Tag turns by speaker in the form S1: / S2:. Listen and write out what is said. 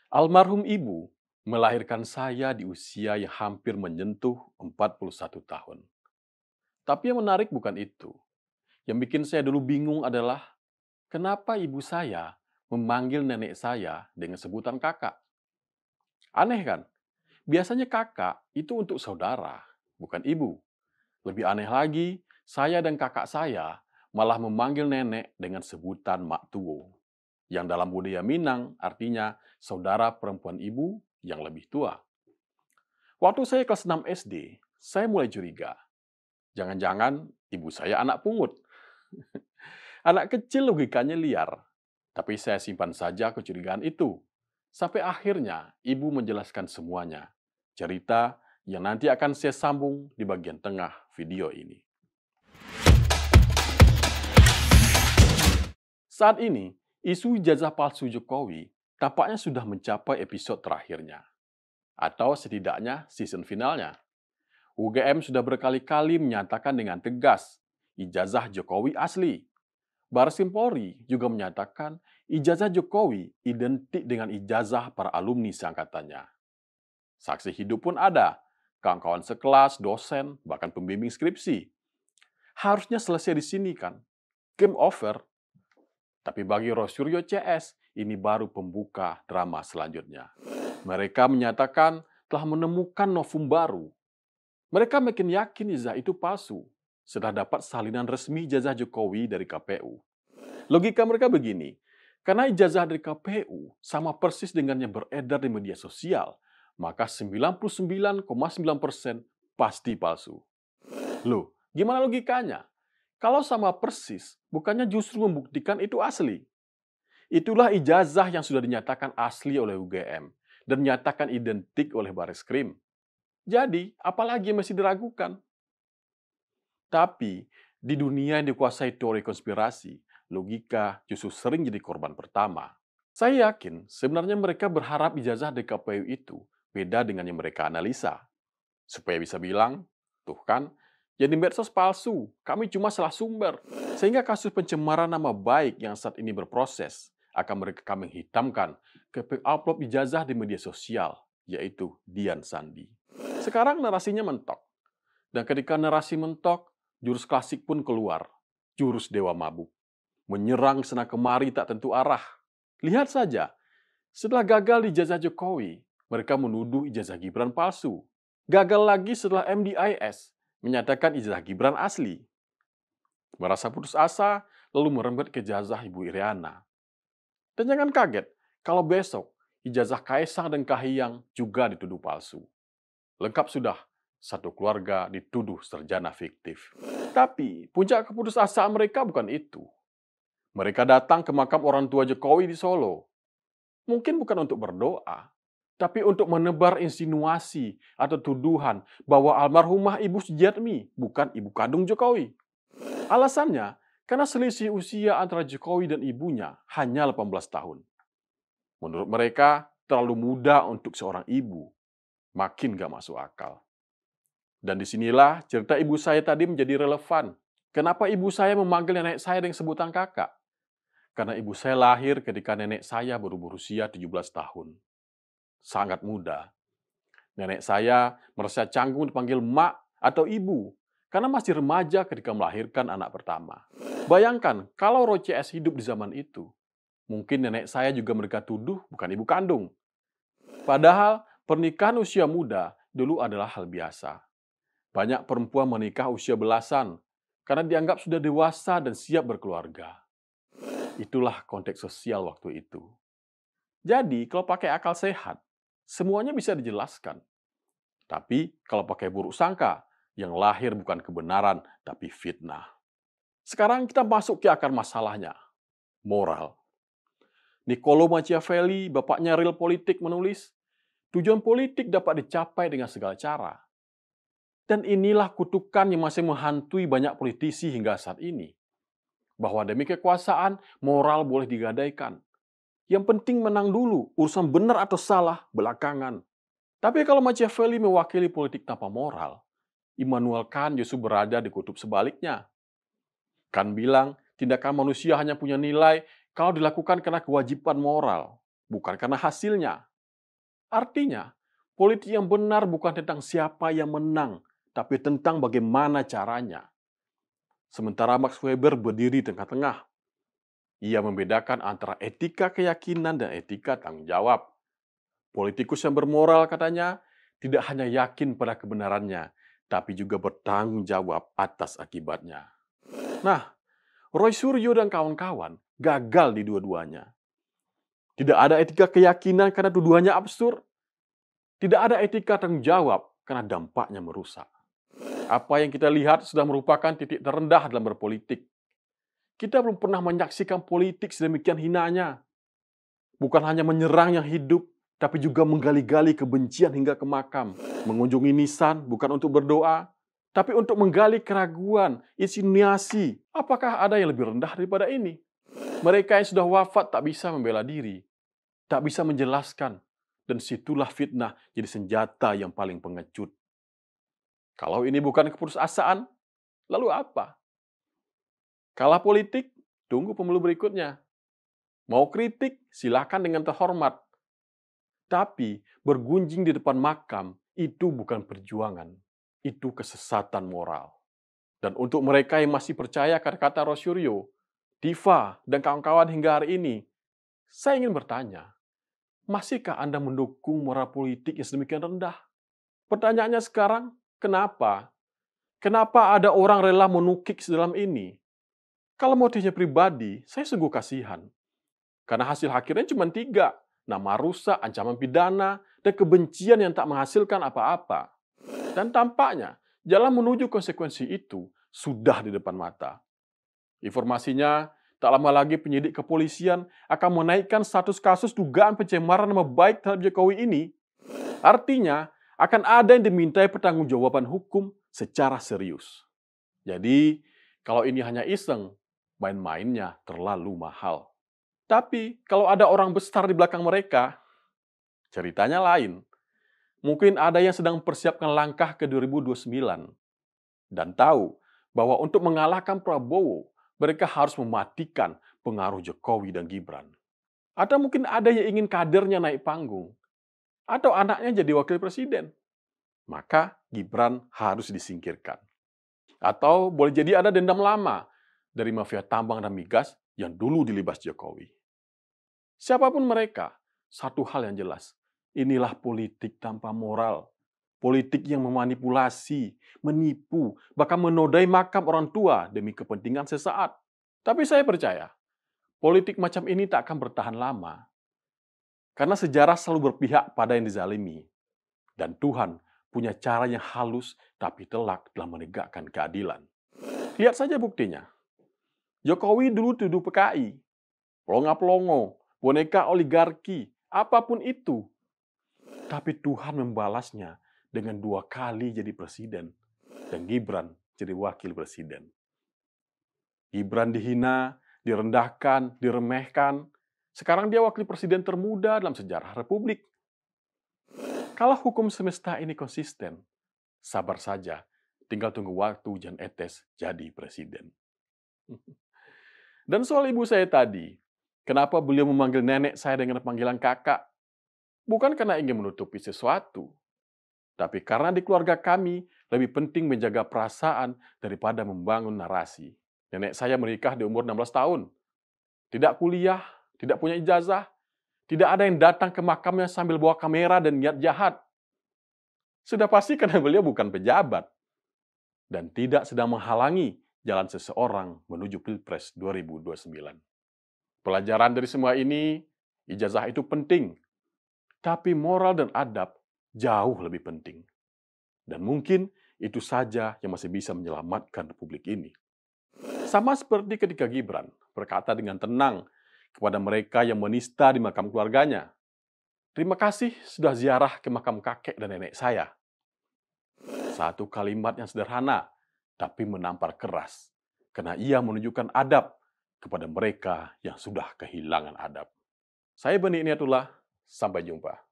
S1: Almarhum ibu melahirkan saya di usia yang hampir menyentuh 41 tahun. Tapi yang menarik bukan itu. Yang bikin saya dulu bingung adalah kenapa ibu saya memanggil nenek saya dengan sebutan kakak. Aneh kan? Biasanya kakak itu untuk saudara, bukan ibu. Lebih aneh lagi, saya dan kakak saya malah memanggil nenek dengan sebutan mak tuo, yang dalam budaya Minang artinya saudara perempuan ibu yang lebih tua. Waktu saya kelas 6 SD, saya mulai curiga. Jangan-jangan ibu saya anak pungut. Anak kecil logikanya liar. Tapi saya simpan saja kecurigaan itu. Sampai akhirnya ibu menjelaskan semuanya. Cerita yang nanti akan saya sambung di bagian tengah video ini. Saat ini, isu ijazah palsu Jokowi tampaknya sudah mencapai episode terakhirnya. Atau setidaknya season finalnya. UGM sudah berkali-kali menyatakan dengan tegas, ijazah Jokowi asli. Bareskrim Polri juga menyatakan ijazah Jokowi identik dengan ijazah para alumni seangkatannya. Saksi hidup pun ada, kawan-kawan sekelas, dosen, bahkan pembimbing skripsi. Harusnya selesai di sini kan, game over. Tapi bagi Rosuryo CS, ini baru pembuka drama selanjutnya. Mereka menyatakan telah menemukan novum baru. Mereka makin yakin ijazah itu palsu setelah dapat salinan resmi ijazah Jokowi dari KPU. Logika mereka begini, karena ijazah dari KPU sama persis dengan yang beredar di media sosial, maka 99,9% pasti palsu. Loh, gimana logikanya? Kalau sama persis, bukannya justru membuktikan itu asli? Itulah ijazah yang sudah dinyatakan asli oleh UGM dan dinyatakan identik oleh Bareskrim. Jadi, apalagi yang masih diragukan? Tapi, di dunia yang dikuasai teori konspirasi, logika justru sering jadi korban pertama. Saya yakin sebenarnya mereka berharap ijazah dari KPU itu beda dengan yang mereka analisa. Supaya bisa bilang, tuh kan, jadi medsos palsu, kami cuma salah sumber. Sehingga kasus pencemaran nama baik yang saat ini berproses akan mereka kambing hitamkan ke upload ijazah di media sosial, yaitu Dian Sandi. Sekarang narasinya mentok. Dan ketika narasi mentok, jurus klasik pun keluar. Jurus Dewa Mabuk. Menyerang sana kemari tak tentu arah. Lihat saja, setelah gagal di ijazah Jokowi, mereka menuduh ijazah Gibran palsu. Gagal lagi setelah MDIS menyatakan ijazah Gibran asli. Merasa putus asa, lalu merembet ke ijazah Ibu Iriana. Dan jangan kaget, kalau besok ijazah Kaisang dan Kahiyang juga dituduh palsu. Lengkap sudah, satu keluarga dituduh sarjana fiktif. Tapi, puncak keputusasaan mereka bukan itu. Mereka datang ke makam orang tua Jokowi di Solo. Mungkin bukan untuk berdoa, tapi untuk menebar insinuasi atau tuduhan bahwa almarhumah Ibu Sujiatmi bukan ibu kandung Jokowi. Alasannya, karena selisih usia antara Jokowi dan ibunya hanya 18 tahun. Menurut mereka, terlalu muda untuk seorang ibu. Makin gak masuk akal. Dan disinilah cerita ibu saya tadi menjadi relevan. Kenapa ibu saya memanggil nenek saya dengan sebutan kakak? Karena ibu saya lahir ketika nenek saya baru berusia 17 tahun. Sangat muda. Nenek saya merasa canggung dipanggil mak atau ibu karena masih remaja ketika melahirkan anak pertama. Bayangkan kalau Roy CS hidup di zaman itu, mungkin nenek saya juga mereka tuduh bukan ibu kandung. Padahal pernikahan usia muda dulu adalah hal biasa. Banyak perempuan menikah usia belasan karena dianggap sudah dewasa dan siap berkeluarga. Itulah konteks sosial waktu itu. Jadi, kalau pakai akal sehat, semuanya bisa dijelaskan. Tapi, kalau pakai buruk sangka, yang lahir bukan kebenaran, tapi fitnah. Sekarang kita masuk ke akar masalahnya, moral. Niccolo Machiavelli, bapaknya real politik, menulis, tujuan politik dapat dicapai dengan segala cara. Dan inilah kutukan yang masih menghantui banyak politisi hingga saat ini. Bahwa demi kekuasaan, moral boleh digadaikan. Yang penting menang dulu, urusan benar atau salah belakangan. Tapi kalau Machiavelli mewakili politik tanpa moral, Immanuel Kant justru berada di kutub sebaliknya. Kant bilang, tindakan manusia hanya punya nilai kalau dilakukan karena kewajiban moral, bukan karena hasilnya. Artinya, politik yang benar bukan tentang siapa yang menang, tapi tentang bagaimana caranya. Sementara Max Weber berdiri tengah-tengah. Ia membedakan antara etika keyakinan dan etika tanggung jawab. Politikus yang bermoral, katanya, tidak hanya yakin pada kebenarannya, tapi juga bertanggung jawab atas akibatnya. Nah, Roy Suryo dan kawan-kawan gagal di dua-duanya. Tidak ada etika keyakinan karena tuduhannya absurd. Tidak ada etika tanggung jawab karena dampaknya merusak. Apa yang kita lihat sudah merupakan titik terendah dalam berpolitik. Kita belum pernah menyaksikan politik sedemikian hinanya. Bukan hanya menyerang yang hidup, tapi juga menggali-gali kebencian hingga ke makam. Mengunjungi nisan bukan untuk berdoa, tapi untuk menggali keraguan, insinuasi. Apakah ada yang lebih rendah daripada ini? Mereka yang sudah wafat tak bisa membela diri, tak bisa menjelaskan, dan situlah fitnah jadi senjata yang paling pengecut. Kalau ini bukan keputusasaan, lalu apa? Kalah politik, tunggu pemilu berikutnya. Mau kritik, silakan dengan terhormat. Tapi bergunjing di depan makam itu bukan perjuangan, itu kesesatan moral. Dan untuk mereka yang masih percaya kata-kata Rosuryo, Diva, dan kawan-kawan hingga hari ini, saya ingin bertanya, masihkah Anda mendukung moral politik yang sedemikian rendah? Pertanyaannya sekarang, kenapa? Kenapa ada orang rela menukik sedalam ini? Kalau motifnya pribadi, saya sungguh kasihan. Karena hasil akhirnya cuma 3, nama rusak, ancaman pidana, dan kebencian yang tak menghasilkan apa-apa. Dan tampaknya, jalan menuju konsekuensi itu sudah di depan mata. Informasinya, tak lama lagi penyidik kepolisian akan menaikkan status kasus dugaan pencemaran nama baik terhadap Jokowi ini. Artinya, akan ada yang dimintai pertanggungjawaban hukum secara serius. Jadi, kalau ini hanya iseng, main-mainnya terlalu mahal. Tapi, kalau ada orang besar di belakang mereka, ceritanya lain. Mungkin ada yang sedang mempersiapkan langkah ke 2029 dan tahu bahwa untuk mengalahkan Prabowo, mereka harus mematikan pengaruh Jokowi dan Gibran. Atau mungkin ada yang ingin kadernya naik panggung, atau anaknya jadi wakil presiden. Maka Gibran harus disingkirkan. Atau boleh jadi ada dendam lama dari mafia tambang dan migas yang dulu dilibas Jokowi. Siapapun mereka, satu hal yang jelas, inilah politik tanpa moral. Politik yang memanipulasi, menipu, bahkan menodai makam orang tua demi kepentingan sesaat. Tapi saya percaya, politik macam ini tak akan bertahan lama. Karena sejarah selalu berpihak pada yang dizalimi. Dan Tuhan punya cara yang halus tapi telak dalam menegakkan keadilan. Lihat saja buktinya. Jokowi dulu tuduh PKI, pelongo-pelongo, boneka oligarki, apapun itu. Tapi Tuhan membalasnya dengan 2 kali jadi presiden. Dan Gibran jadi wakil presiden. Gibran dihina, direndahkan, diremehkan. Sekarang dia wakil presiden termuda dalam sejarah Republik. Kalau hukum semesta ini konsisten, sabar saja, tinggal tunggu waktu Jan Etes jadi presiden. Dan soal ibu saya tadi, kenapa beliau memanggil nenek saya dengan panggilan kakak? Bukan karena ingin menutupi sesuatu, tapi karena di keluarga kami lebih penting menjaga perasaan daripada membangun narasi. Nenek saya menikah di umur 16 tahun. Tidak kuliah, tidak punya ijazah, tidak ada yang datang ke makamnya sambil bawa kamera dan niat jahat. Sudah pasti karena beliau bukan pejabat dan tidak sedang menghalangi jalan seseorang menuju Pilpres 2029. Pelajaran dari semua ini, ijazah itu penting, tapi moral dan adab jauh lebih penting. Dan mungkin itu saja yang masih bisa menyelamatkan Republik ini. Sama seperti ketika Gibran berkata dengan tenang kepada mereka yang menista di makam keluarganya, "Terima kasih sudah ziarah ke makam kakek dan nenek saya." Satu kalimat yang sederhana, tapi menampar keras, karena ia menunjukkan adab kepada mereka yang sudah kehilangan adab. Saya Beni Iniatullah, sampai jumpa.